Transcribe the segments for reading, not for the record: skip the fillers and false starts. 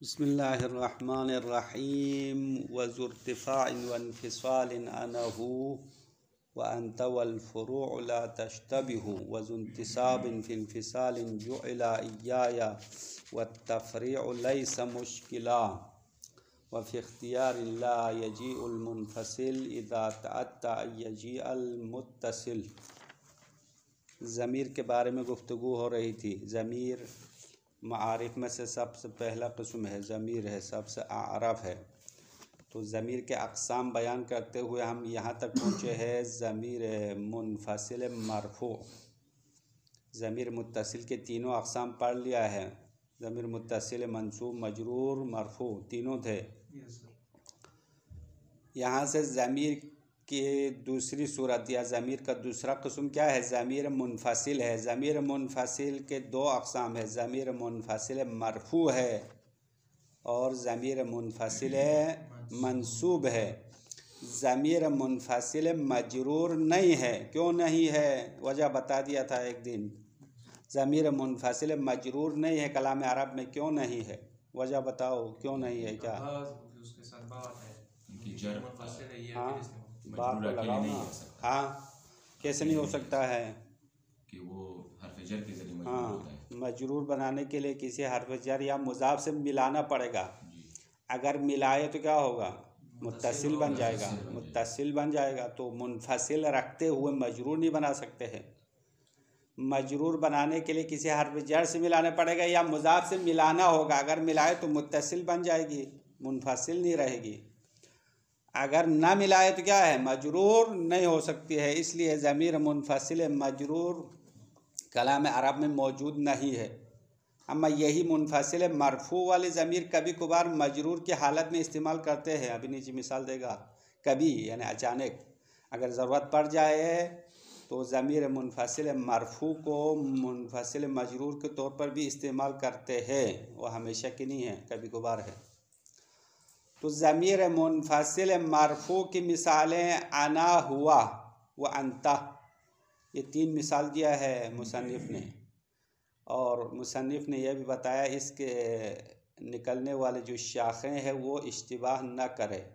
बिस्मिल्लाहिर्रहमानिर्रहीम वज़ुर्तिफ़ाइन वन्फ़िसाल अनहु व अंत वल्फ़ुरूअ ला तश्तबिहु वज़ुन्तिसाबिन फ़िन्फ़िसालिन जुइला इय्याया वत्तफ़रीअु लैसा मुश्किला व फ़ी इख्तियारिन ला यजीउल मुनफ़सिल इज़ा तअत्ता अन यजीअल मुत्तसिल। ज़मीर के बारे में गुफ्तगू हो रही थी। ज़मीर मारिफ में से सबसे पहला किस्म है, ज़मीर है, सबसे आरफ है। तो ज़मीर के अक़साम बयान करते हुए हम यहाँ तक पहुँचे हैं ज़मीर मुनफ़सिल मरफ़ू। ज़मीर मुत्तसिल के तीनों अक़साम पढ़ लिया है। ज़मीर मुत्तसिल, मंसूब, मजरूर, मरफ़ू तीनों थे। यहाँ से ज़मीर की दूसरी सूरत या ज़मीर का दूसरा किस्म क्या है? ज़मीर मुनफ़सिल है। ज़मीर मुनफ़सिल के दो अक़साम है, ज़मीर मुनफ़सिल मरफ़ू है और ज़मीर मुनफ़सिल मंसूब है। ज़मीर मुनफ़सिल मजरूर नहीं है। क्यों नहीं है? वजह बता दिया था एक दिन। ज़मीर मुनफ़सिल मजरूर नहीं है कलाम अरब में, क्यों नहीं है? वजह बताओ क्यों नहीं है? क्या हाँ, बात तो लगाओ ना। हाँ, कैसे नहीं हो सकता है कि वो हर्फ जर के ज़रिए मजरूर हाँ, होता है। मजरूर बनाने के लिए किसी हर्फ जर या मुज़ाफ से मिलाना पड़ेगा। अगर मिलाए तो क्या होगा? मुत्तसिल बन जाएगा। मुत्तसिल बन जाएगा तो मुनफ़सिल रखते हुए मजरूर नहीं बना सकते हैं। मजरूर बनाने के लिए किसी हर्फ जर से मिलाना पड़ेगा या मुज़ाफ से मिलाना होगा। अगर मिलाए तो मुत्तसिल बन जाएगी, मुनफ़सिल नहीं रहेगी। अगर ना मिलाए तो क्या है? मजरूर नहीं हो सकती है। इसलिए ज़मीर मुनफ़सिल मजरूर कलाम अरब में मौजूद नहीं है। अम्मा यही मुनफ़सिल मरफ़ू वाले ज़मीर कभी कभार मजरूर की हालत में इस्तेमाल करते हैं। अभी नीचे मिसाल देगा। कभी यानी अचानक अगर ज़रूरत पड़ जाए तो ज़मीर मुनफ़सिल मरफ़ू को मुनफ़सिल मजरूर के तौर पर भी इस्तेमाल करते हैं। वो हमेशा की नहीं है, कभी कभार है। तो ज़मीर मुनफ़सिल मरफ़ू की मिसालें अना, हुआ व अंता, ये तीन मिसाल दिया है मुसन्निफ़ ने। और मुसन्निफ़ ने यह भी बताया इसके निकलने वाले जो शाखें हैं वो इश्तिबाह न करे।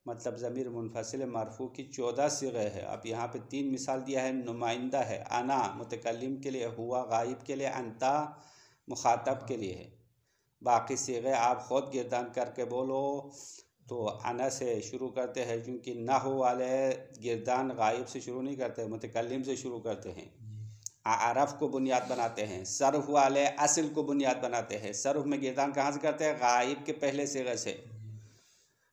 मतलब ज़मीर मुनफ़सिल मरफ़ू की 14 सिग़े है। अब यहाँ पे तीन मिसाल दिया है। नुमाइंदा है, अना मुतकल्लिम के लिए, हुआ गायब के लिए, अंता मुखातब के लिए है। बाकी सिग़े आप ख़ुद गिरदान करके बोलो। तो अना से शुरू करते हैं, क्योंकि नहू वाले गिरदान गायब से शुरू नहीं करते, मुतकल्लिम से शुरू करते हैं। आरफ को बुनियाद बनाते हैं। सर्फ वाले असल को बुनियाद बनाते हैं। सर्फ में गिरदान कहाँ से करते हैं? गायब के पहले सिग़े से।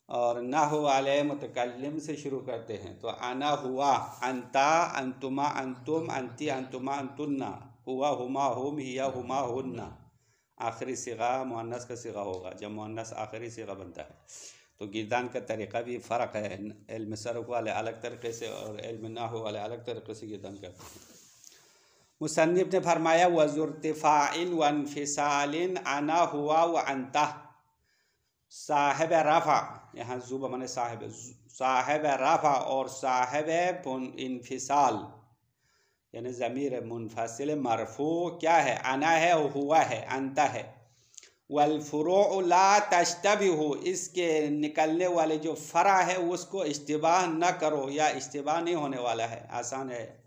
और नहू वाले मुतकल्लिम से शुरू करते हैं। तो अना, हुआ, अंता, अंतुमा, अंतुम, अंती, अंतुमा, अंतुन्ना, हुआ, हुमा, हुम, हिया, हुमा, हुन्ना। आखिरी सिगा मुअन्नस का सिगा होगा जब मुअन्नस आखिरी सिगा बनता है। तो गिरदान का तरीक़ा भी फ़र्क है। इल्म सर्फ वाले अलग तरीक़े से और इल्म नहू वाले अलग तरीक़े से गिरदान करते हैं। मुसन्निफ़ ने फरमाया वज़ुर्तिफ़ाइन वन्फ़िसालिन अना, हुआ व अंता। साहिब रफ़ा, यहाँ ज़ुब माने साहिब, साहिब रफ़ा और साहिब इन्फ़िसाल यानी ज़मीर मुनफ़सिल मरफ़ू क्या है? अना है, हुआ है, अंता है। वल्फ़ुरूअ ला तश्तबिहु, इसके निकलने वाले जो फ़रा है उसको इश्तिबाह न करो या इश्तिबाह नहीं होने वाला है, आसान है।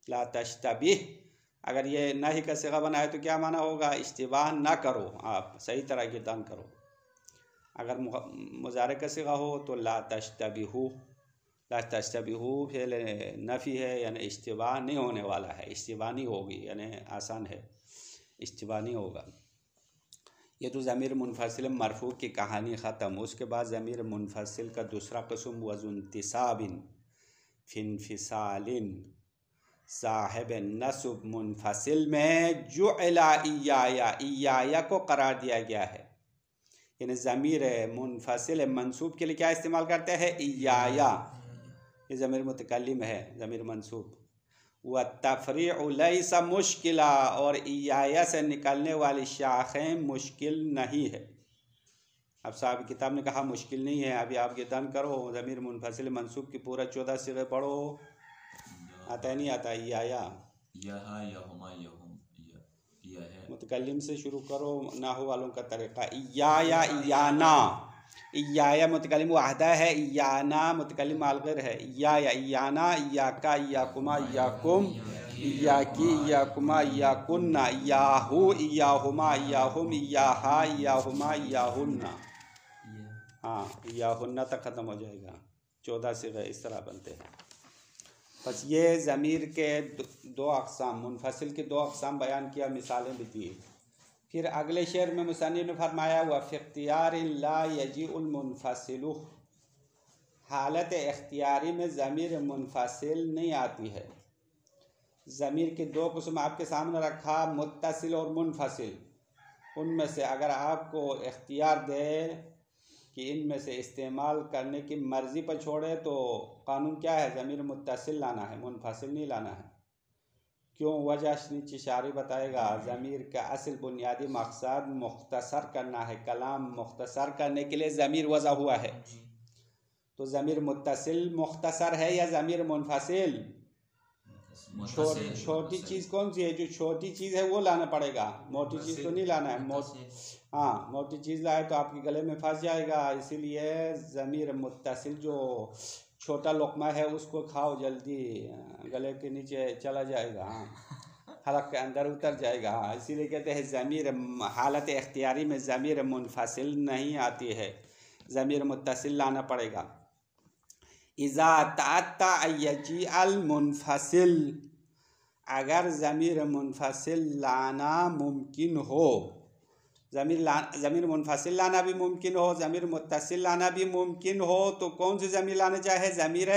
ला तश्तबिह अगर ये नहीं का सिगा बनाए तो क्या माना होगा? इश्तिबाह न करो, आप सही तरह गिरदान करो। अगर मुज़ारे का सिगा हो तो ला तश्तबिहु, ला तश्तबिहु फिर नफ़ी है यानी इश्तिबाह नहीं होने वाला है, इश्तिबाह नहीं होगी यानी आसान है, इश्तिबाह नहीं होगा। ये तो ज़मीर मुनफ़सिल मरफ़ू की कहानी ख़त्म। उसके बाद ज़मीर मुनफ़सिल का दूसरा क़िस्म वज़ुन्तिसाबिन फ़िन्फ़िसालिन, साहिब नस्ब मुनफ़सिल में जुइला इय्याया को करार दिया गया है। यानी ज़मीर मुनफ़सिल मंसूब के लिए क्या इस्तेमाल करते हैं? इय्याया। ये ज़मीर मुतकल्लिम है, ज़मीर मंसूब। व तफ़रीअ लैसा मुश्किला, और इय्याया से निकलने वाली शाखें मुश्किल नहीं है। अब साहब किताब ने कहा मुश्किल नहीं है। अभी आप गिरदान करो ज़मीर मुनफ़सिल मंसूब की पूरा 14 सिग़े पढ़ो। आता है नहीं आता? इय्याया, यहा, यहुमा, यहुम, किया है। मुतकल्लिम से शुरू करो, नाहु वालों का तरीक़ा। इया या इयाना, इया मुतकल्लिम वाहदा है, इयाना मुतकल्लिम अलग़ैर है। इया या इयाना, इयाका, इयाकुमा, इयाकुम, इयाकी, इयाकुमा, इयाकुन्ना, इयाहू, इयाहुमा, इयाहुम, इयाहा, इयाहुमा, इयाहुन्ना। हाँ, इयाहुन्ना तक ख़त्म हो जाएगा। 14 सिग़े इस तरह बनते हैं। बस ये ज़मीर के दो अक़साम, मुनफसिल के दो अक़साम बयान किया, मिसालें भी दी। फिर अगले शेर में मुसन्निफ़ ने फरमाया व फ़ी इख्तियार ला यजीउल मुनफसिलु, हालत इख्तियारी में ज़मीर मुनफसिल नहीं आती है। ज़मीर के दो किस्म आपके सामने रखा, मुत्तसिल और मुनफसिल। उनमें से अगर आपको इख्तियार दे कि इनमें से इस्तेमाल करने की मर्ज़ी पर छोड़े तो कानून क्या है? ज़मीर मुत्तसिल लाना है, मुनफसिल नहीं लाना है। क्यों? वजह नीचे शारी बताएगा। ज़मीर का असल बुनियादी मकसद मुख्तसर करना है, कलाम मुख्तसर करने के लिए ज़मीर वज़ा हुआ है। तो ज़मीर मुत्तसिल मुख्तसर है या ज़मीर मुनफसिल? छोटी चीज़ कौन सी है? जो छोटी चीज़ है वो लाना पड़ेगा, मोटी चीज़ तो नहीं लाना है। हाँ, मोटी चीज़ लाए तो आपके गले में फंस जाएगा। इसीलिए ज़मीर मुत्तसिल जो छोटा लुक़मा है उसको खाओ, जल्दी गले के नीचे चला जाएगा, हलक के अंदर उतर जाएगा। इसीलिए कहते हैं ज़मीर हालत इख्तियारी में ज़मीर मुनफसिल नहीं आती है, ज़मीर मुत्तसिल लाना पड़ेगा। इज़ा ताता यजी अल मुनफसिल, अगर ज़मीर मुनफसिल लाना मुमकिन हो, ज़मीर मुनफसिल लाना भी मुमकिन हो, ज़मीर मुत्तसिल लाना भी मुमकिन हो, तो कौन सी ज़मीर लाना चाहे? ज़मीर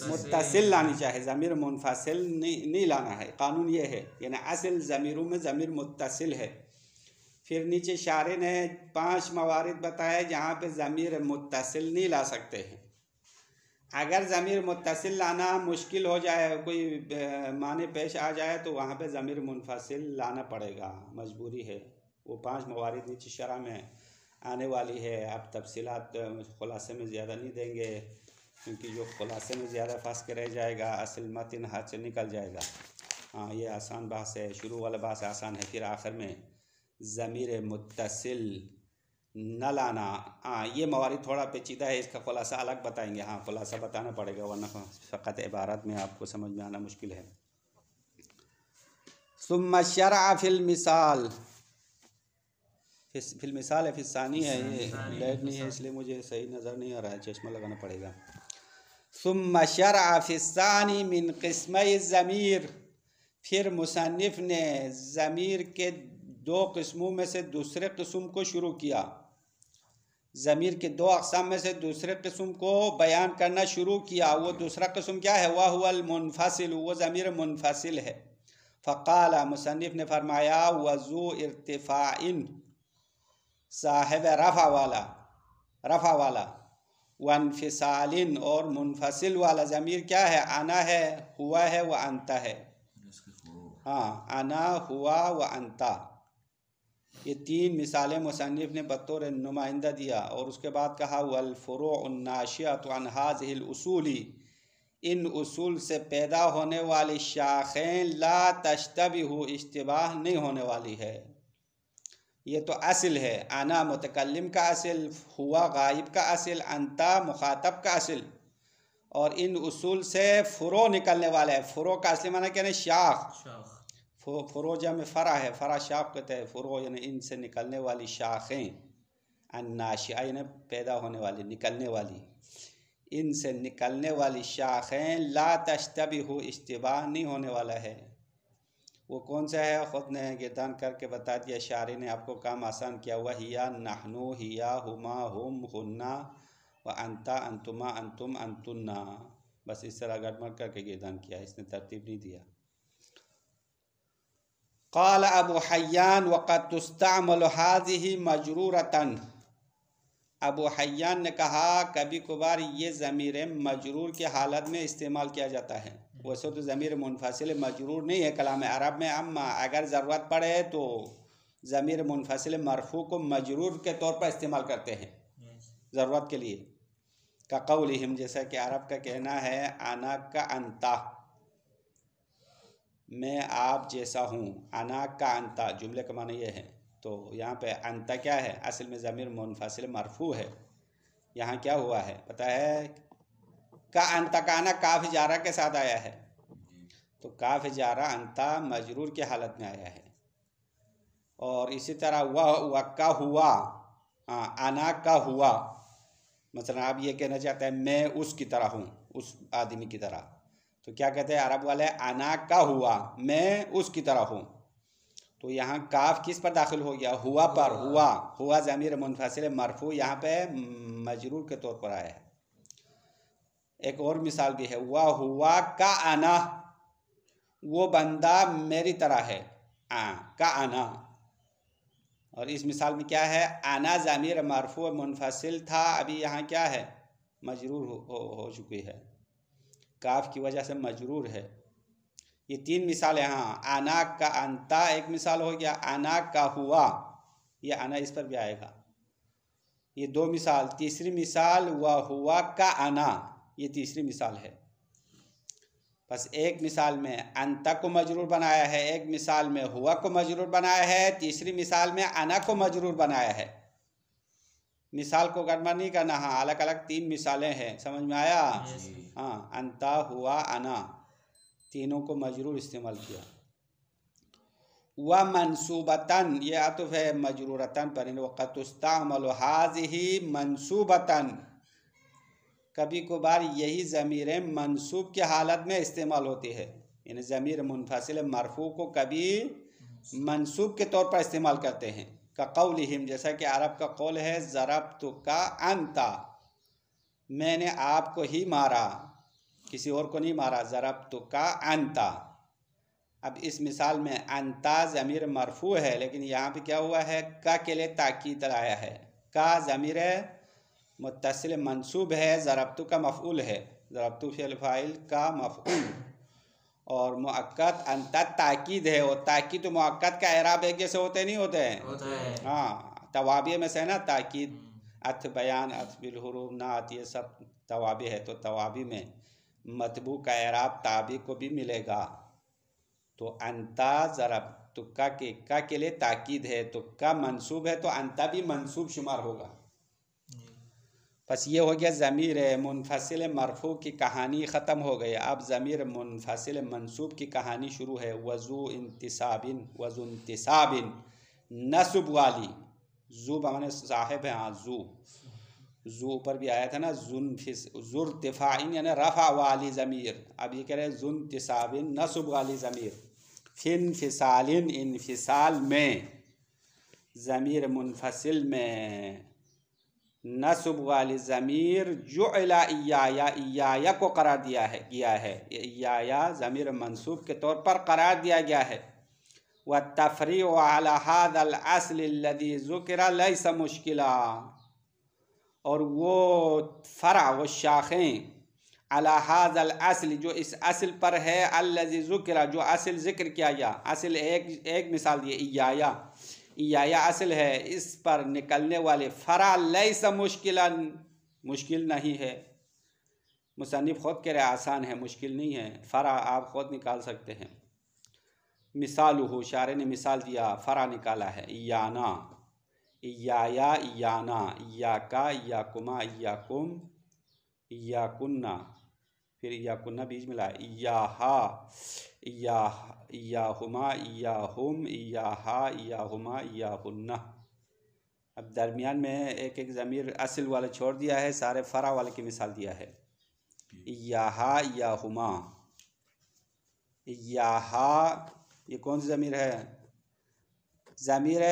मुत्तसिल लानी चाहे, ज़मीर मुनफसिल नहीं लाना है। कानून ये है, यानी असल ज़मीरों में ज़मीर मुत्तसिल है। फिर नीचे शारे ने 5 मवारिद बताए जहाँ पे ज़मीर मुत्तसिल नहीं ला सकते हैं। अगर ज़मीर मुत्तसिल लाना मुश्किल हो जाए, कोई माने पेश आ जाए, तो वहाँ पे ज़मीर मुनफसिल लाना पड़ेगा, मजबूरी है। वो 5 मवारिद नीचे शरह में आने वाली है। अब तफसीलात खुलासे में ज़्यादा नहीं देंगे, क्योंकि जो खुलासे में ज़्यादा फंस के रह जाएगा असल मतन हाथ से निकल जाएगा। हाँ, ये आसान बात है, शुरू वाला बात आसान है, फिर आखिर में ज़मीर मुत्तसिल न लाना। हाँ, ये मवारिद थोड़ा पेचीदा है, इसका खुलासा अलग बताएंगे। हाँ, खुलासा बताना पड़ेगा, वरना फ़क़त इबारत में आपको समझ में आना मुश्किल है। सुम्मा शरअ फिल मिसाल, फिल मिसाल है, फिसानी है, ये लाइट नहीं है इसलिए मुझे सही नज़र नहीं आ रहा है, चश्मा लगाना पड़ेगा। सुम्मा शरअ फिस्सानी मिन क़िस्मय ज़मीर, फिर मुसन्निफ़ ने ज़मीर के 2 किस्मों में से दूसरे किस्म को शुरू किया। ज़मीर के 2 अक़साम में से दूसरे किस्म को बयान करना शुरू किया। वो दूसरा किस्म क्या है? वह हुवल मुनफसिल, वो ज़मीर मुनफसिल है। फ़क़ाला, मुसन्निफ़ ने फरमाया, वज़ू इर्तिफ़ाइन, साहिब रफ़ा वाला, वन्फ़िसालिन, और मुनफसिल वाला ज़मीर क्या है? अना है, हुआ है, व अंता है। हाँ, अना, हुआ व अंता, ये 3 मिसालें मुसन्निफ़ ने बतौर नुमाइंदा दिया। और उसके बाद कहा वल फ़ुरूउन नाशिअतु अन हाज़िहिल उसूली, इन उसूल से पैदा होने वाली शाखें ला तश्तबिहु, इश्तिबाह नहीं होने वाली है। ये तो असल है, आना मुतकल्लिम का असल, हुआ गायब का असल, अंता मुखातब का असल। और इन उसूल से फ़ुरो निकलने वाले हैं। फ़ुरो का असली माना क्या है? शाख। फ़ुरो जम फ़रा है, फ़रा शाख कहते हैं। फ़ुरो यानी इनसे निकलने वाली शाखें, अन्नाशिआ यानी पैदा होने वाली, निकलने वाली, इनसे निकलने वाली शाखें ला तश्तबिहु, इश्तिबाह नहीं होने वाला है। वो कौन सा है? ख़ुद ने गिरदान करके बता दिया, शारी ने आपको काम आसान किया हुआ। हिया नहनु, हिया हुमा, हुम, हुन्ना, व अंता, अंतुमा, अंतुम, अंतुन्ना। बस इस तरह गड़बड़ करके गिरदान किया, इसने तरतीब नहीं दिया। क़ाल अबू हय्यान वक़द तुस्तअमलु हाज़िही मजरूरतन, अबू हय्यान ने कहा कभी कभार ये ज़मीर मजरूर की हालत में इस्तेमाल किया जाता है। वैसे तो ज़मीर मुनफसिल मजरूर नहीं है कलाम अरब में, अम्मा अगर ज़रूरत पड़े तो ज़मीर मुनफसिल मरफू को मजरूर के तौर पर इस्तेमाल करते हैं ज़रूरत के लिए। का कौलिहिम, जैसा कि अरब का कहना है, आना का अंता, मैं आप जैसा हूँ। अना का अंता जुमले का माना ये है। तो यहाँ पे अंता क्या है, असल में ज़मीर मुनफसिल मरफू है। यहाँ क्या हुआ है पता है, का अंता का आना काफ जारा के साथ आया है, तो काफ जारा अंता मजरूर की हालत में आया है। और इसी तरह वह का हुआ, आना का हुआ, मतलब आप ये कहना चाहते हैं मैं उसकी तरह हूँ, उस आदमी की तरह, तो क्या कहते हैं अरब वाले, आना का हुआ, मैं उसकी तरह हूँ। तो यहाँ काफ किस पर दाखिल हो गया, हुआ पर। हुआ ज़मीर मुनफसिल मरफू यहाँ पे मजरूर के तौर पर आया है। एक और मिसाल भी है, वह हुआ का आना, वो बंदा मेरी तरह है, का आना। और इस मिसाल में क्या है, आना ज़मीर मरफू मुनफसिल था, अभी यहाँ क्या है, मजरूर हो चुकी है, काफ की वजह से मजरूर है। ये 3 मिसाल है। हाँ, आना का अंता एक मिसाल हो गया, आना का हुआ, ये आना इस पर भी आएगा, ये 2 मिसाल। तीसरी मिसाल वह हुआ का आना, ये तीसरी मिसाल है। बस एक मिसाल में अंता को मजरूर बनाया है, एक मिसाल में हुआ को मजरूर बनाया है, तीसरी मिसाल में आना को मजरूर बनाया है। मिसाल को गड़बड़ नहीं करना। हाँ, अलग अलग 3 मिसालें हैं, समझ में आया। हाँ, अंता हुआ आना तीनों को मजरूर इस्तेमाल किया। व मनसूबतन, ये आतुफ है मजरूरतन पर, वक़्त तुस्तअमल हाज़िही मनसूबतन, कभी कभार यही ज़मीरें मनसूब की हालत में इस्तेमाल होती है। यानी ज़मीर मुनफसिल मरफू को कभी मनसूब के तौर पर इस्तेमाल करते हैं। का कौलिहिम, जैसा कि अरब का कौल है, ज़रबतुका अंता, मैंने आपको ही मारा, किसी और को नहीं मारा, ज़रबतुका अंता। अब इस मिसाल में अंता ज़मीर मरफू है, लेकिन यहाँ पे क्या हुआ है, का के लिए ताकीद आया है। का ज़मीर मुत्तसिल मंसूब है, ज़रबतु का मफ़ऊल है, ज़रबतु फ़िल फ़ाइल का मफ़ऊल, और मुअक्कद अंता ताकीद है। और ताकीद तो मुअक्कद का एराब एक जैसे होते नहीं होते हैं। हाँ, तवाबी में से ना ताकीद, अथ बयान, अथ बिल हुरूफ ना आती है, सब तवाबी है। तो तवाबी में मतबू का एराब ताबी को भी मिलेगा। तो अंता ज़रबतु का के लिए ताकीद है, तो का मंसूब है, तो अंता भी मंसूब शुमार होगा। बस ये हो गया ज़मीर मुनफसिल मरफू की कहानी ख़त्म हो गई। अब ज़मीर मुनफसिल मंसूब की कहानी शुरू है। वज़ू इंतिसाबिन, नस्ब वाली, जू बमाने साहिब है। हाँ, जू ऊपर भी आया था ना, ज़ुर्तिफ़ाइन यानी रफ़ा वाली ज़मीर। अब ये कह रहे हैं ज़ुन्तिसाबिन, नस्ब वाली ज़मीर। फिनफिसालिन, इनफिसाल में, ज़मीर मुनफसिल में नस्ब वाली ज़मीर जुइला इयाया को करार दिया है इयाया ज़मीर मंसूब के तौर पर करार दिया गया है। व तफ़रीउ अला हाज़ल अस्ल लज़ी ज़ुकिरा लैसा मुश्किला, और वो फ़रा, वो शाखें, अला हाज़ल अस्ल, जो इस असल पर है, अल्लज़ी ज़ुकिरा, जो असल ज़िक्र किया गया। असल एक मिसाल दिए, इयाया असल है, इस पर निकलने वाले फ़रा लैसा मुश्किलन, मुश्किल नहीं है। मुसन्निफ़ ख़ुद कह रहे आसान है, मुश्किल नहीं है। फ़रा आप ख़ुद निकाल सकते हैं। मिसालुहु, शारे ने मिसाल दिया, फ़रा निकाला है। इयाना, इयाया, इयाना, इयाका, इयाकुमा, इयाकुम, इयाकुन्ना, फिर इयाकुन्ना बीच में लाया, इयाहा, इयाहुमा, इयाहुम, इयाहा, इयाहुमा, इयाहुन्ना। अब दरमियान में एक एक ज़मीर असल वाले छोड़ दिया है, सारे फ़रा वाले की मिसाल दिया है। इयाहा, इयाहुमा, इयाहा, ये कौन सी ज़मीर है, ज़मीर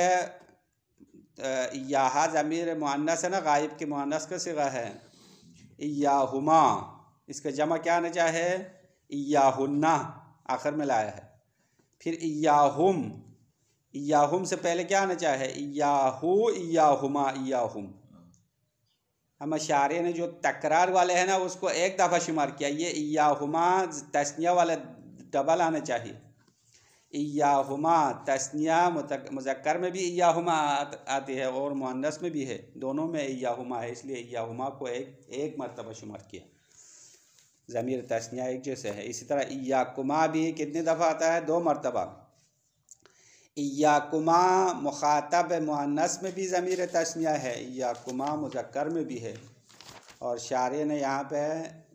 इयाहा ज़मीर मुअन्नस है ना, गायब के मुअन्नस का सिगा है। इयाहुमा, इसका जमा क्या आना चाहे, इयाहुन्ना, आखिर में लाया है। फिर इयाहुम, इयाहुम से पहले क्या आना चाहे, इयाहू, इयाहुमा, इयाहुम। हम अशारे ने जो तकरार वाले हैं ना, उसको एक दफ़ा शुमार किया। ये इयाहुमा तस्निया वाला डबल आना चाहिए। इयाहुमा तस्निया मुज़क्कर में भी इयाहुमा आती है और मुअन्नस में भी है, दोनों में इयाहुमा है, इसलिए इयाहुमा को एक मरतबा शुमार किया। ज़मीर तस्निया एक जैसे है। इसी तरह इय्याकुमा भी कितनी दफ़ा आता है? 2 मरतबा। इय्याकुमा मुखातब मुअन्नस में भी ज़मीर तस्निया है, इय्याकुमा मुज़क्कर में भी है। और शारे ने यहाँ पे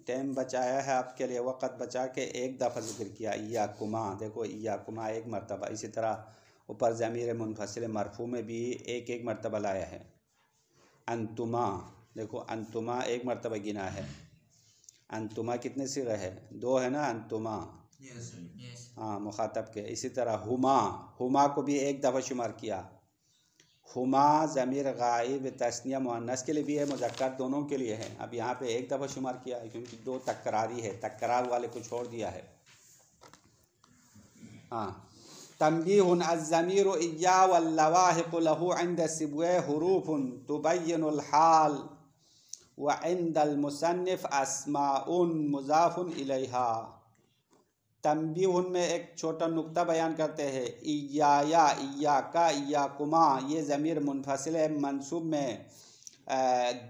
टाइम बचाया है आपके लिए, वक़्त बचा के एक दफ़ा ज़िक्र किया इय्याकुमा। देखो इय्याकुमा एक मरतबा। इसी तरह ऊपर ज़मीर मुनफसिल मरफू में भी एक एक मरतबा लाया है। अंतुमा, देखो अंतुमा एक मरतबा गिना है। अंतुमा कितने सिग़े है? 2 है ना अंतुमा, हाँ मुखातब के। इसी तरह हुमा, हुमा को भी एक दफ़ा शुमार किया। हुमा ज़मीर गाइब तस्निया मुअन्नस के लिए भी है, मुज़क्कर दोनों के लिए है। अब यहाँ पे एक दफ़ा शुमार किया है क्योंकि 2 तकरारी है, तकरार वाले को छोड़ दिया है। हाँ, तंबीहुन अज़्ज़मीरु इय्या वल्लवाहिक़ु लहू इंद सिबवे हुरूफुन तुबय्यिनुल हाल व इंदल मुसन्निफ़ अस्माउन मुज़ाफ़ुन इलैहा। तंबीहुन में एक छोटा नुक्ता बयान करते हैं। इय्याया, इय्याका, इय्याकुमा ये ज़मीर मुनफसिल है, मंसूब में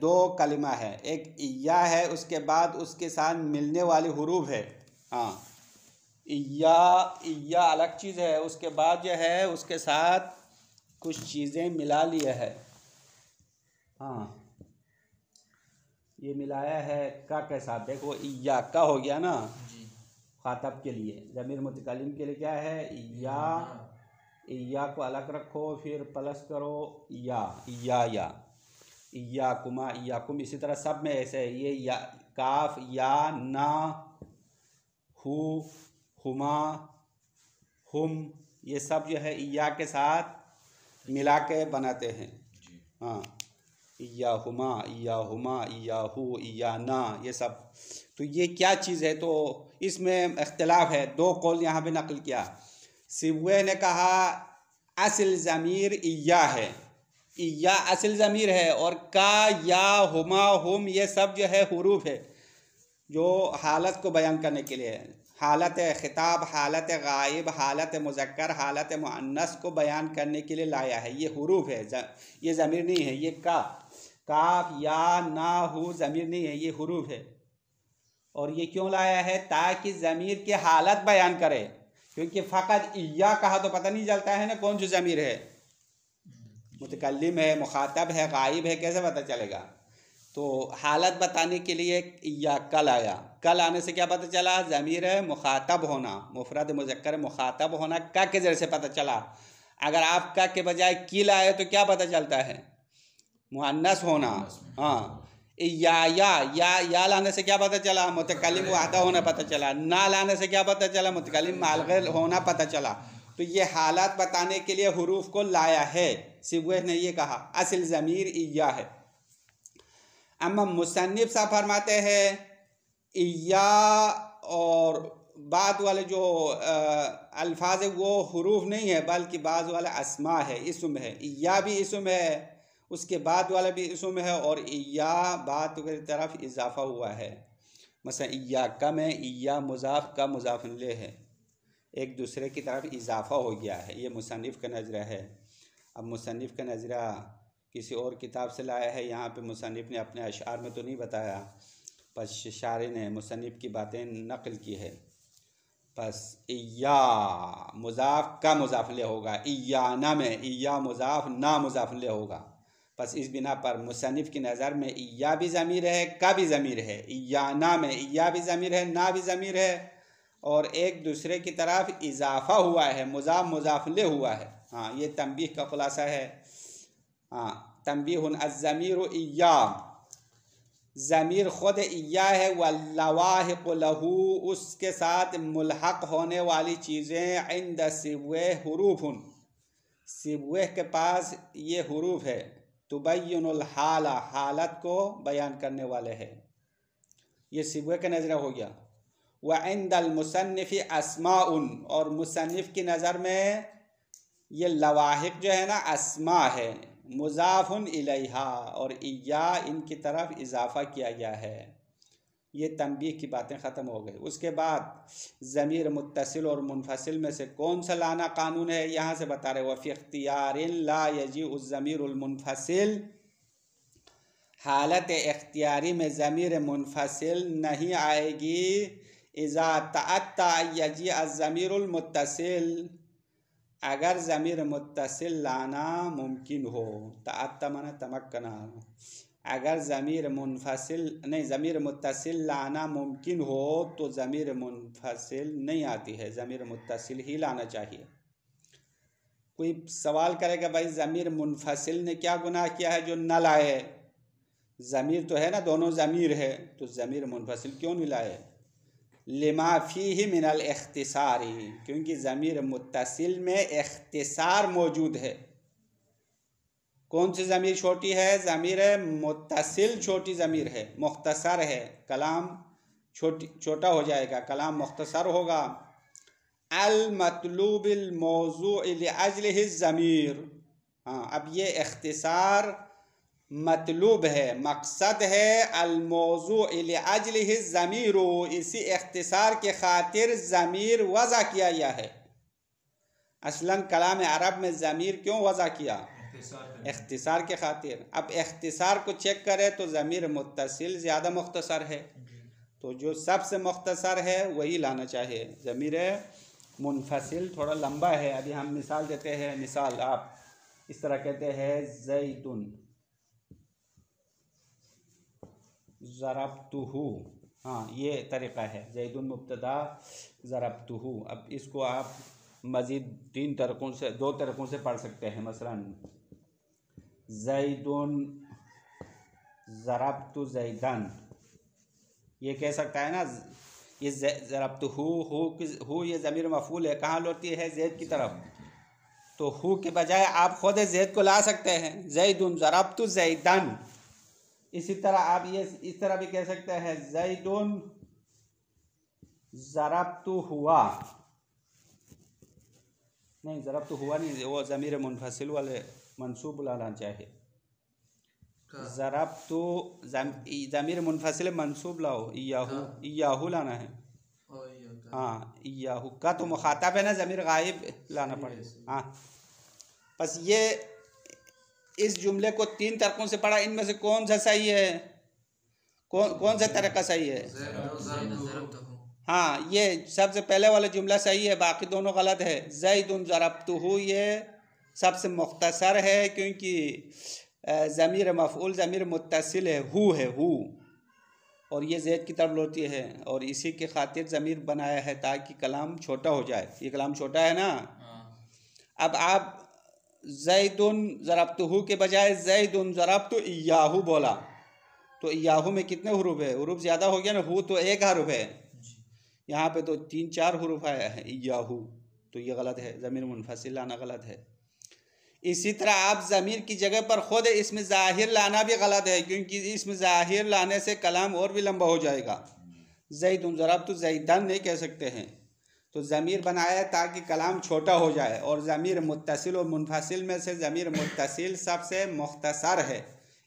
2 कलिमा है। एक इय्या है, उसके बाद उसके साथ मिलने वाली हुरूफ है। हाँ, इय्या अलग चीज़ है, उसके बाद जो है उसके साथ कुछ चीज़ें मिला लिए है। हाँ, ये मिलाया है का के साथ। देखो इय्या का हो गया ना खातब के लिए, ज़मीर मुतकल्लिम के लिए क्या है? इय्या। इय्या को अलग रखो, फिर प्लस करो या, इय्या, इय्याकुमा, इय्याकुम। इसी तरह सब में ऐसे है। ये या, काफ, या, ना, हु, हुमा, हुम, ये सब जो है इय्या के साथ मिला के बनाते हैं। हाँ, इय्याहुमा, इय्याहुमा, इय्याहु, इय्याना, ये सब। तो ये क्या चीज़ है? तो इसमें इख्तिलाफ है, 2 कौल यहाँ पे नकल किया। सिबवे ने कहा असल ज़मीर इय्या है, इय्या असल ज़मीर है, और का, या, हुमा, हुम ये सब जो है हुरूफ है, जो हालत को बयान करने के लिए है। हालत खिताब, हालत गायब, हालत मुज़क्कर, हालत मुअन्नस को बयान करने के लिए लाया है। ये हुरूफ है, ये ज़मीर नहीं है। ये काफ, या, ना, हु ज़मीर नहीं है, ये हुरूफ है। और ये क्यों लाया है? ताकि ज़मीर की हालत बयान करे, क्योंकि फ़कत इय्या कहा तो पता नहीं चलता है ना कौन सी ज़मीर है, मुतकल्लिम है, मुखातब है, गायब है, कैसे पता चलेगा? तो हालत बताने के लिए इय्या कल आया। कल आने से क्या पता चला? ज़मीर मुखातब होना, मुफरद मुज़क्कर मुखातब होना का के ज़रिए से पता चला। अगर आप का के बजाय किल आए तो क्या पता चलता है? मुअन्नस होना। हाँ, या लाने से क्या पता चला? मुतकल्लिम वाहदा होना पता चला। ना लाने से क्या पता चला? मुतकल्लिम मालग़ैर होना पता चला। तो ये हालात बताने के लिए हुरूफ को लाया है। सिबवे ने ये कहा असल ज़मीर इय्या है। अम्मा मुसन्निफ साहब फरमाते हैं इय्या और बाद वाले जो अल्फाज है वो हुरूफ नहीं है, बल्कि बाद वाला अस्मा है, इसम है। इय्या भी इसम है, उसके बाद वाला भी इसम है, और इय्या बाद की तरफ इजाफा हुआ है। मसलन इय्या का में इय्या मुज़ाफ का मुज़ाफ ले है, एक दूसरे की तरफ इजाफा हो गया है। ये मुसन्निफ़ का नज़रा है। अब मुसन्निफ़ का नज़रा किसी और किताब से लाया है, यहाँ पे मुसन्निफ़ ने अपने अशआर में तो नहीं बताया, बस शारे ने मुसन्निफ़ की बातें नकल की है। बस इय्या मुज़ाफ का मुज़ाफ ले होगा, इय्याना में इय्या मुज़ाफ ना मुज़ाफ ले होगा। बस इस बिना पर मुसन्निफ़ की नज़र में इय्या भी ज़मीर है, का भी ज़मीर है। इय्याना में इय्या भी ज़मीर है, ना भी ज़मीर है, और एक दूसरे की तरफ इजाफ़ा हुआ है, मुज़ाफ मुज़ाफ ले हुआ है। हाँ, ये तंबीह का खुलासा है। हाँ, तंबीहुन अज़्ज़मीरु इय्या, ज़मीर ख़ुद इय्या है, वल्लवाहिक़ु लहू उसके साथ मुल्हक़ होने वाली चीज़ें इंद सिबवे हुरूफुन, सिबवे के पास ये हुरूफ है, तुबय्यिनुल हाल हालत को बयान करने वाले हैं। ये सिबवे का नज़र हो गया। व इंदल मुसन्निफ़ी अस्माउन, और मुसन्निफ़ की नज़र में ये लवाहिक़ जो है ना अस्मा है, मुज़ाफ़ुन इलैहा, और इय्या इनकी तरफ इजाफ़ा किया गया है। ये तंबीह की बातें ख़त्म हो गई। उसके बाद ज़मीर मुत्तसिल और मुनफसिल में से कौन सा लाना कानून है, यहाँ से बता रहे वफ़ी इख्तियारिन ला यजीउ ज़मीरुल मुनफसिल हालत इख्तियारी में ज़मीर मुनफसिल नहीं आएगी इज़ा तअत्ता यजी अज़मीरुल मुत्तसिल, अगर ज़मीर मुत्तसिल लाना मुमकिन हो। तअत्ता माना तमक्कना, अगर ज़मीर मुनफसिल नहीं ज़मीर मुत्तसिल लाना मुमकिन हो तो ज़मीर मुनफसिल नहीं आती है, ज़मीर मुत्तसिल ही लाना चाहिए। कोई सवाल करेगा भाई ज़मीर मुनफसिल ने क्या गुनाह किया है जो न लाए? ज़मीर तो है ना, दोनों ज़मीर है, तो ज़मीर मुनफसिल क्यों नहीं लाए? लिमा फ़ीही मिनल इख्तिसारी, क्योंकि ज़मीर मुत्तसिल में इख्तिसार मौजूद है। कौन सी ज़मीर छोटी है? ज़मीर मुत्तसिल छोटी ज़मीर है, मुख्तसर है, कलाम छोटा हो जाएगा, कलाम मुख्तसर होगा। अल मतलूबिल मौज़ूइ लिअज्लिहि ज़मीर, हाँ अब ये इख्तिसार मतलूब है, मकसद है। अल मौज़ूइ लिअज्लिहि ज़मीर, इसी इख्तिसार के खातिर ज़मीर वज़ा किया गया है। असलन कलाम अरब में ज़मीर क्यों वज़ा किया? इख्तिसार के खातिर। अब इख्तिसार को चेक करें तो ज़मीर मुत्तसिल ज़्यादा मुख्तसर है, तो जो सबसे मुख्तसर है वही लाना चाहिए। ज़मीर मुनफसिल थोड़ा लंबा है। अभी हम मिसाल देते हैं, मिसाल आप इस तरह कहते हैं ज़ैदुन ज़रबतुहु, हाँ ये तरीक़ा है, ज़ैदुन मुब्तदा ज़रबतुहु। अब इसको आप मज़ीद दो तरीक़ों से पढ़ सकते हैं। मसलन ज़ैदुन ज़रबतु ज़ैदन, ये कह सकता है ना। ये ज़रबतुहु हु ये ज़मीर मफ़ूल है, कहाँ लौटती है? ज़ैद की तरफ। तो हु के बजाय आप खुद ज़ैद को ला सकते हैं, ज़ैदुन ज़रबतु ज़ैदन। इसी तरह आप ये इस तरह भी कह सकते हैं ज़ैदुन ज़रबतु हुआ, नहीं ज़रबतु हुआ नहीं, वो ज़मीर मुनफसिल वाले मंसूब लाना चाहिए। ज़रबतु ज़मीर मुनफसिल मंसूब लाओ, इयाहू लाना है। हाँ इयाहू का तो मुखातब है ना, ज़मीर गायब लाना पड़ेगा। हाँ बस ये इस जुमले को 3 तरीक़ों से पढ़ा, इनमें से कौन सा सही है? कौन सा तरीक़ा सही है? हाँ ये सबसे पहले वाला जुमला सही है, बाकी दोनों गलत है। ज़ैदुन ज़रबतुहु ये सबसे मुख्तसर है, क्योंकि ज़मीर मफ़ऊल ज़मीर मुत्तसिल है, हु है हु, और ये ज़ैद की तरफ लौटती है, और इसी के खातिर ज़मीर बनाया है ताकि कलाम छोटा हो जाए। ये कलाम छोटा है ना। अब आप ज़ैदुन ज़रबतुहु के बजाय ज़ैदुन ज़रबतु इयाहू बोला, तो इयाहू में कितने हुरूफ है? हुरूफ ज़्यादा हो गया ना, हु तो एक हर्फ है, यहाँ पे तो 3-4 हुरूफ आया है इयाहू, तो ये गलत है, ज़मीर मुनफसिल लाना गलत है। इसी तरह आप ज़मीर की जगह पर खुद इसमें ज़ाहिर लाना भी गलत है, क्योंकि इसमें ज़ाहिर लाने से कलाम और भी लंबा हो जाएगा। ज़ैदुन ज़रबतु ज़ैदन नहीं कह सकते हैं, तो ज़मीर बनाया ताकि कलाम छोटा हो जाए। और ज़मीर मुत्तसिल और मुनफसिल में से ज़मीर मुत्तसिल सबसे मुख्तसर है,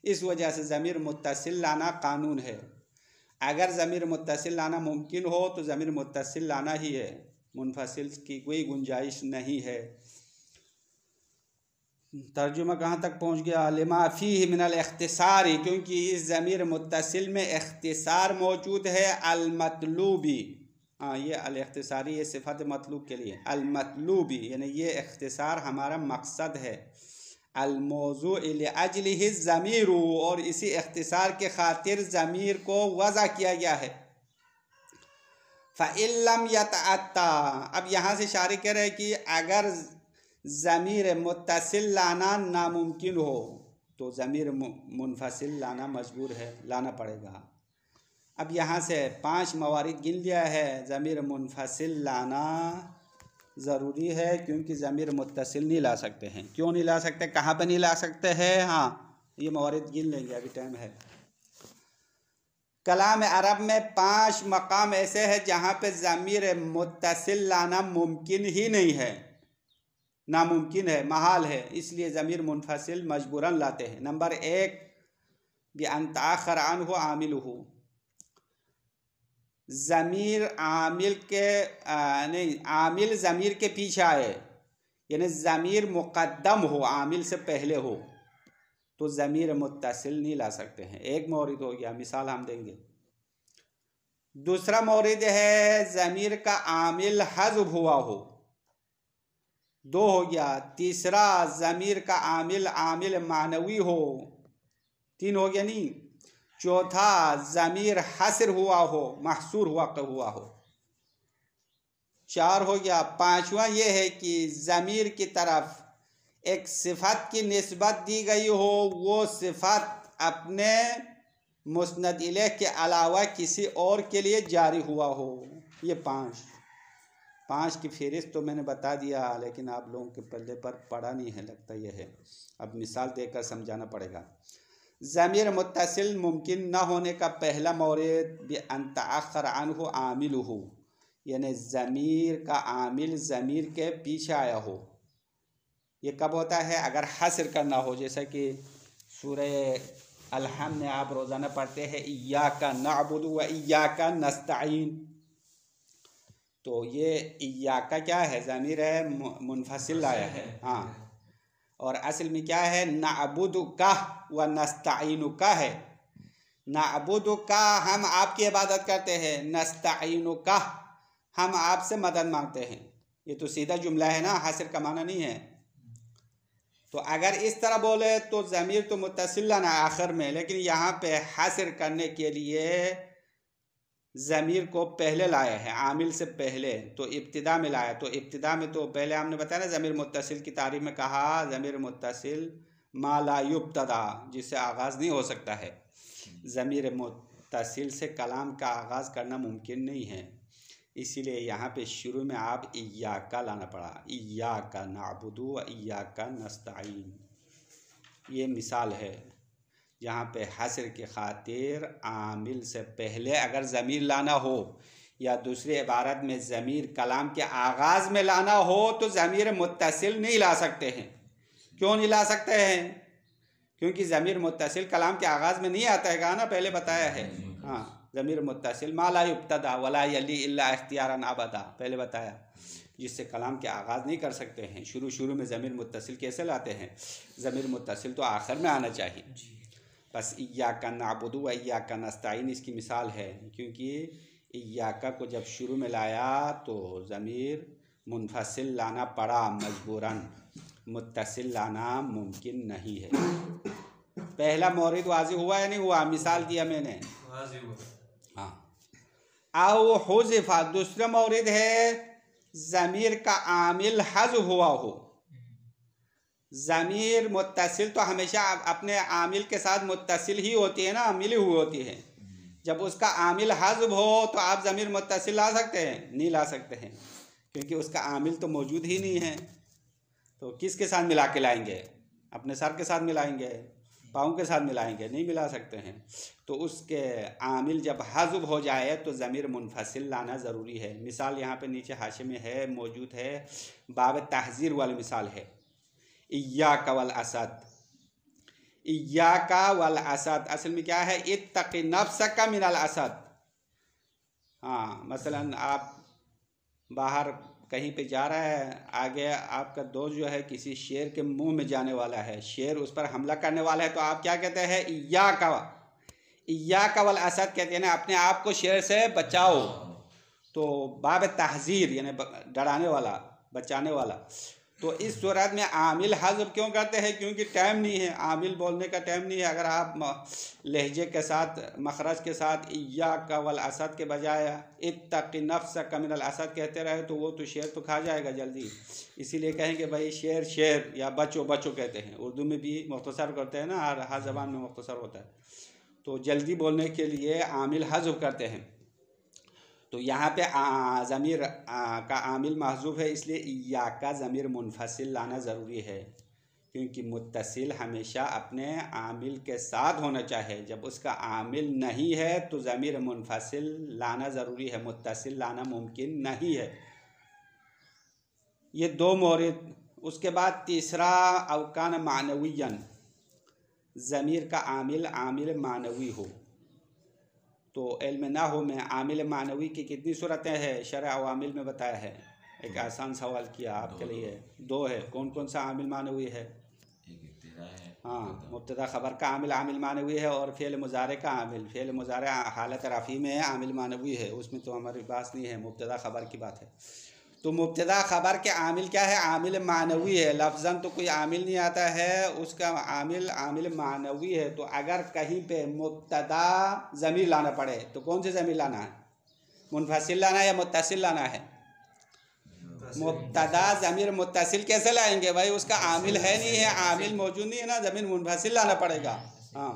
इस वजह से ज़मीर मुत्तसिल लाना कानून है। अगर ज़मीर मुत्तसिल लाना मुमकिन हो तो ज़मीर मुत्तसिल लाना ही है, मुनफसिल की कोई गुंजाइश नहीं है। तर्जुमा कहाँ तक पहुँच गया? लिमा फ़ीही मिनल इख्तिसारी, क्योंकि इस ज़मीर मुत्तसिल में इख्तिसार मौजूद है। अल मतलूबी, हाँ ये अल इख्तिसारी ये सिफ़त मतलूब के लिए, अल मतलूबी यानी ये इख्तिसार हमारा मकसद है। अल मौज़ूइ लिअज्लिहि ज़मीर, और इसी इख्तिसार के खातिर ज़मीर को वज़ा किया गया है। फ़इल्लम यतअत्ता, अब यहाँ से शारी कह रहे हैं कि अगर ज़मीर मुत्तसिल लाना नामुमकिन हो तो ज़मीर मुनफसिल लाना मजबूर है, लाना पड़ेगा। अब यहाँ से 5 मवारिद गिन लिया है, ज़मीर मुनफसिल लाना ज़रूरी है, क्योंकि ज़मीर मुत्तसिल नहीं ला सकते हैं। क्यों नहीं ला सकते? कहाँ पे नहीं ला सकते हैं? हाँ ये मवारिद गिन लेंगे, अभी टाइम है। कलाम अरब में 5 मकाम ऐसे हैं जहाँ पे ज़मीर मुत्तसिल लाना मुमकिन ही नहीं है, नामुमकिन है, महाल है, इसलिए ज़मीर मुनफसिल मजबूरन लाते हैं। नंबर 1 बिअन तअख़्ख़र अन्हु आमिलुहु, ज़मीर आमिल के नहीं आमिल ज़मीर के पीछे आए, यानी ज़मीर मुक़द्दम हो, आमिल से पहले हो। तो ज़मीर मुत्तसिल नहीं ला सकते हैं। एक मौरिद हो गया, मिसाल हम देंगे। दूसरा मौरिद है ज़मीर का आमिल हज़्फ हुआ हो, 2 हो गया। तीसरा ज़मीर का आमिल मानवी हो, 3 हो गया नहीं। चौथा ज़मीर हसर हुआ हो, महसूर हुआ हो, 4 हो गया। पांचवा ये है कि ज़मीर की तरफ एक सिफत की निस्बत दी गई हो, वो सिफत अपने मुस्नद इलैह के अलावा किसी और के लिए जारी हुआ हो। ये 5 की फहरिस्त तो मैंने बता दिया, लेकिन आप लोगों के पल्ले पर पड़ा नहीं है लगता यह है। अब मिसाल देकर समझाना पड़ेगा। ज़मीर मुत्तसिल मुमकिन न होने का पहला मौरिद बिअन तअख्खर अन्हु आमिलुहु, यानी ज़मीर का आमिल ज़मीर के पीछे आया हो। ये कब होता है? अगर हसर करना हो, जैसा कि सूरह अलहम में आप रोज़ाना पढ़ते हैं इय्याका नअबुदु व इय्याका नस्तईन। तो ये इय्याका क्या है? ज़मीर है, मुनफसिल आया है। हाँ, और असल में क्या है? नअबुदु का व नस्तईनु का है। नअबुदु का हम आपकी इबादत करते हैं, नस्तईनु का हम आपसे मदद मांगते हैं। ये तो सीधा जुमला है ना, हासिर का माना नहीं है। तो अगर इस तरह बोले तो ज़मीर तो मुत्तसिल ना आखिर में, लेकिन यहाँ पे हासिर करने के लिए ज़मीर को पहले लाया है, आमिल से पहले, तो इब्तिदा में लाया। तो इब्तिदा में तो पहले हमने बताया ना ज़मीर मुत्तसिल की तारीफ में कहा, ज़मीर मुत्तसिल मा ला युब्तदा, जिससे आगाज़ नहीं हो सकता है। ज़मीर मुत्तसिल से कलाम का आगाज़ करना मुमकिन नहीं है, इसीलिए यहाँ पे शुरू में आप इय्याका लाना पड़ा, इय्याका नअबुदु व इय्याका नस्तईन। ये मिसाल है जहाँ पे हसर की खातिर आमिल से पहले अगर ज़मीर लाना हो, या दूसरी इबारत में ज़मीर कलाम के आगाज़ में लाना हो, तो ज़मीर मुत्तसिल नहीं ला सकते हैं। क्यों नहीं ला सकते हैं? क्योंकि ज़मीर मुत्तसिल कलाम के आगाज़ में नहीं आता है, कहा ना, पहले बताया है। हाँ, ज़मीर मुत्तसिल मा ला युब्तदा वला यली इल्ला इख्तियारन अबदा, पहले बताया, जिससे कलाम के आगाज़ नहीं कर सकते हैं। शुरू में ज़मीर मुत्तसिल कैसे लाते हैं? ज़मीर मुत्तसिल तो आखिर में आना चाहिए। बस इय्याका नअबुदु व इय्याका नस्तईन इसकी मिसाल है, क्योंकि इय्याका को जब शुरू में लाया तो ज़मीर मुनफसिल लाना पड़ा मजबूरन, मुत्तसिल लाना मुमकिन नहीं है। पहला मौरिद वाज़िह हुआ या नहीं हुआ? मिसाल दिया मैंने, हाँ। आओ हुज़िफ़ा, दूसरा मौरिद है ज़मीर का आमिल हज़्फ हुआ हो। ज़मीर मुत्तसिल तो हमेशा अपने आमिल के साथ मुत्तसिल ही होती है ना, मिली हुई होती है। जब उसका आमिल हज़्फ हो तो आप ज़मीर मुत्तसिल ला सकते हैं? नहीं ला सकते हैं, क्योंकि उसका आमिल तो मौजूद ही नहीं है। तो किसके साथ मिला के लाएंगे? अपने सर के साथ मिलाएंगे, पाँव के साथ मिलाएंगे? नहीं मिला सकते हैं। तो उसके आमिल जब हज़्फ हो जाए तो ज़मीर मुनफसिल लाना ज़रूरी है। मिसाल यहाँ पे नीचे हाशिए में है, मौजूद है, बाब तहज़ीर वाली मिसाल है। इय्याका वल असद, इय्याका वल असद असल में क्या है? इत्तक़ि नफ्सका मिनल असद। हाँ, मसलन आप बाहर कहीं पे जा रहा है, आगे आपका दोस्त जो है किसी शेर के मुंह में जाने वाला है, शेर उस पर हमला करने वाला है, तो आप क्या कहते हैं? इय्याका वल असद कहते हैं ना, अपने आप को शेर से बचाओ। तो बाब तहज़ीर यानी डराने वाला, बचाने वाला। तो इस सूरत में आमिल हज़्फ क्यों करते हैं? क्योंकि टाइम नहीं है, आमिल बोलने का टाइम नहीं है। अगर आप लहजे के साथ, मखरज के साथ इय्याका वल असद के बजाय इत्तक़ि नफ्सका मिनल असद कहते रहे तो वो तो शेर तो खा जाएगा जल्दी। इसीलिए कहेंगे भाई शेर शेर, या बचो बचो कहते हैं। उर्दू में भी मुख्तसर करते हैं ना, हर ज़बान में मुख्तसर होता है। तो जल्दी बोलने के लिए आमिल हज़्फ करते हैं। तो यहाँ पे ज़मीर का आमिल महज़ूफ़ है, इसलिए इय्याका ज़मीर मुनफसिल लाना ज़रूरी है, क्योंकि मुत्तसिल हमेशा अपने आमिल के साथ होना चाहिए। जब उसका आमिल नहीं है तो ज़मीर मुनफसिल लाना ज़रूरी है, मुत्तसिल लाना मुमकिन नहीं है। ये 2 मौरिद। उसके बाद तीसरा अवकान मानवियन, ज़मीर का आमिल मानवी हो। तो इल्म नाहू में आमिल मानवी की कितनी सूरतें हैं? शरअ अवामिल में बताया है। एक आसान सवाल किया आपके लिए, 2 है। कौन कौन सा आमिल मानवी है? एक इब्तिदा है, हाँ, मुब्तदा ख़बर का आमिल आमिल मानवी है, और फ़ेल मुज़ारे का आमिल फ़ेल मुज़ारे हालत रफ़ी में है, आमिल मानवी है, उसमें तो हमारी बात नहीं है, मुब्तदा ख़बर की बात है। तो मुब्तदा ख़बर के आमिल क्या है? आमिल मानवी है, लफ्ज़न तो कोई आमिल नहीं आता है, उसका आमिल आमिल मानवी है। तो अगर कहीं पे मुब्तदा ज़मीर लाना पड़े तो कौन सी ज़मीर लाना है? मुनफसिल लाना है या मुत्तसिल लाना है? मुब्तदा ज़मीर मुत्तसिल कैसे लाएंगे भाई? उसका आमिल है नहीं है, आमिल मौजूद नहीं है ना, ज़मीर मुनफसिल लाना पड़ेगा। हाँ,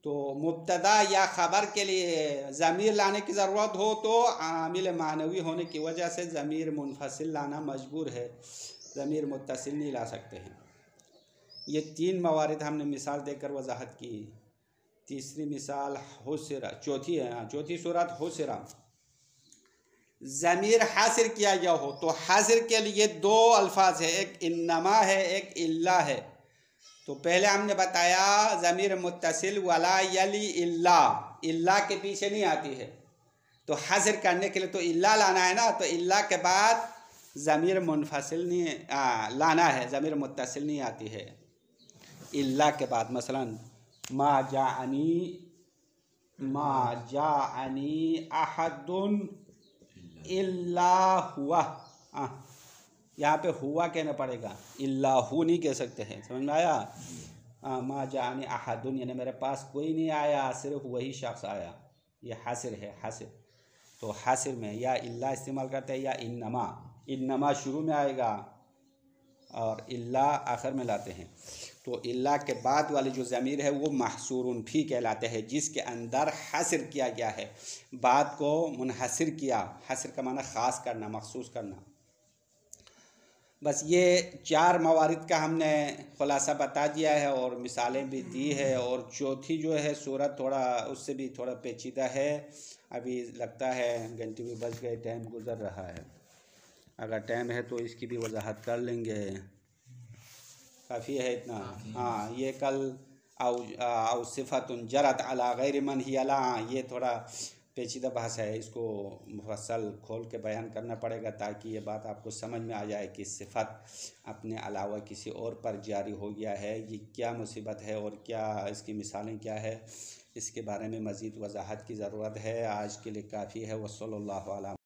तो मुब्तदा या ख़बर के लिए ज़मीर लाने की ज़रूरत हो तो आमिल मानवी होने की वजह से ज़मीर मुनफसिल लाना मजबूर है, ज़मीर मुत्तसिल नहीं ला सकते हैं। ये 3 मवारिद हमने मिसाल देकर वजाहत की। तीसरी मिसाल हुसिरा, चौथी है, हाँ चौथी सूरत हुसिरा, ज़मीर हासिर किया गया हो तो हासिर के लिए 2 अल्फाज है, एक इन्नमा है, एक इल्ला है। तो पहले हमने बताया ज़मीर मुत्तसिल वला यली इल्ला, इल्ला के पीछे नहीं आती है, तो हासिर करने के लिए तो इल्ला लाना है ना, तो इल्ला के बाद ज़मीर मुनफसिल नहीं लाना है, ज़मीर मुत्तसिल नहीं आती है इल्ला के बाद। मसलन मा जाअनी अहदुन इल्ला हुआ, यहाँ पे हुआ कहना पड़ेगा, इल्लाहु नहीं कह सकते हैं, समझ में आया? मा जानी अहदुन यानी मेरे पास कोई नहीं आया, सिर्फ वही शख्स आया, ये हासिर है, हासिर। तो हासिर में या इल्ला इस्तेमाल करते हैं या इन्नमा, इन्नमा शुरू में आएगा और इल्ला आखिर में लाते हैं। तो इल्ला के बाद वाली जो ज़मीर है वो महसूरुन फी कहलाते हैं, जिसके अंदर हसर किया गया है, बात को मुनहसर किया। हसर का माना ख़ास करना, मखसूस करना। बस ये 4 मवारिद का हमने खुलासा बता दिया है और मिसालें भी दी है। और चौथी जो है सूरत थोड़ा उससे भी थोड़ा पेचीदा है, अभी लगता है घंटे भी बज गए, टाइम गुज़र रहा है। अगर टाइम है तो इसकी भी वजाहत कर लेंगे, काफ़ी है इतना। हाँ, ये कल औ सिफ़तुन जरत अला गैर मन ही अला, ये थोड़ा पेचीदा भाषा है, इसको मुफस्सल खोल के बयान करना पड़ेगा ताकि ये बात आपको समझ में आ जाए कि सिफ़त अपने अलावा किसी और पर जारी हो गया है, ये क्या मुसीबत है और क्या इसकी मिसालें क्या है, इसके बारे में मज़ीद वजाहत की ज़रूरत है। आज के लिए काफ़ी है। वसल्लल्लाहु अलैहि